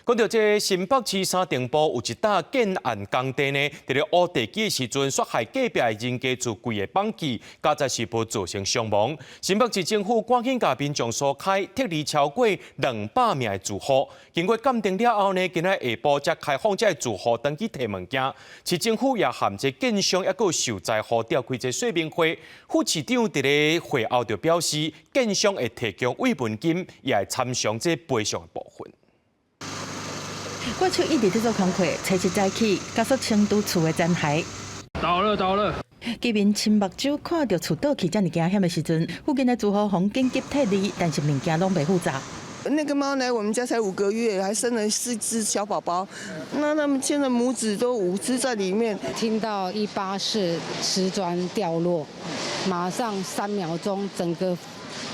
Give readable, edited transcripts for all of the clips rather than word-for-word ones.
讲到这新北市三重埔有一搭建案工地呢，伫咧乌地基的时阵，杀害隔壁的人家做规个绑架，加在是无造成伤亡。新北市政府赶紧甲民众疏开，撤离超过200名的住户。经过鉴定了后呢，今仔下晡才开放这住户登记摕物件。市政府也含这建商还有受灾户召开这说明会，副市长伫咧会后就表示，建商会提供慰问金，也会参详这赔偿的部分。 过去一直在做工课，初一早起，加速成都厝的残骸。倒了！居民亲目睭看到厝倒去这么惊险的时阵，附近的住户红紧急撤离，但是物件拢袂复杂。那个猫来我们家才5个月，还生了4只小宝宝，那他们现在母子都5只在里面。听到184瓷砖掉落，马上3秒钟，整个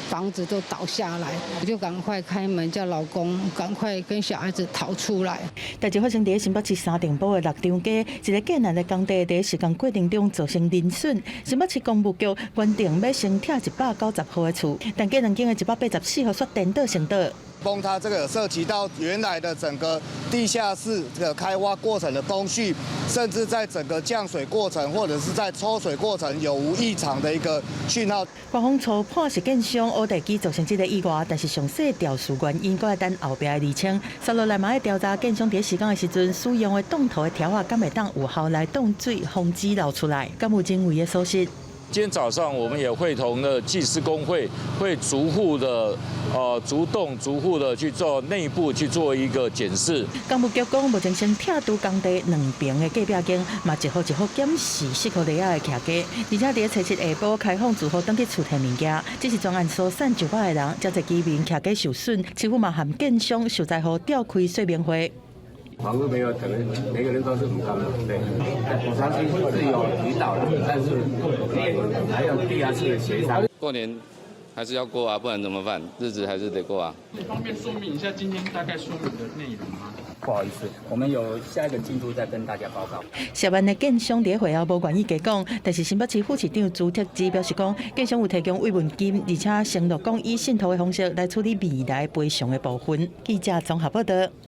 房子都倒下来，我就赶快开门叫老公赶快跟小孩子逃出来。代志发生在新北市三重埔的6张街，一个建案的工地在施工过程中造成人损。新北市公务局原定要先拆190户的厝，但建案间的184户却颠倒成倒。 崩塌这个涉及到原来的整个地下室这个开挖过程的工序，甚至在整个降水过程或者是在抽水过程有无异常的一个讯号。官方初判是建商乌地基造成这个意外，但是详细调查原因，搁要等后壁的厘清。接落来嘛要调查建商在施工的时阵使用的冻土的条啊，敢会当有效来冻水，防止流出来。敢有经纬的所失。 今天早上，我们也会同了技师工会，会逐户的逐栋逐户的去做内部去做一个检视。工务局讲，目前先拆除工地2边的隔壁间，嘛一户检视适合地下的徛家，而且在初7下晡开放住户登记厝摕物件。这是专案疏散900个人，真侪居民徛家受损，市府嘛含建商受灾户召开说明会。 房屋没有整个每个人都是很高的，对。我相信是有提到的，但是还有地下室的协商。过年还是要过啊，不然怎么办？日子还是得过啊。你方便说明一下今天大概说明的内容吗？不好意思，我们有下一个进度再跟大家报告。涉案的建商在会后无愿意加讲，但是新北市副市长朱택基表示讲，建商有提供慰问金，而且承诺讲以信托的方式来处理未来赔偿的部分。记者综合报道。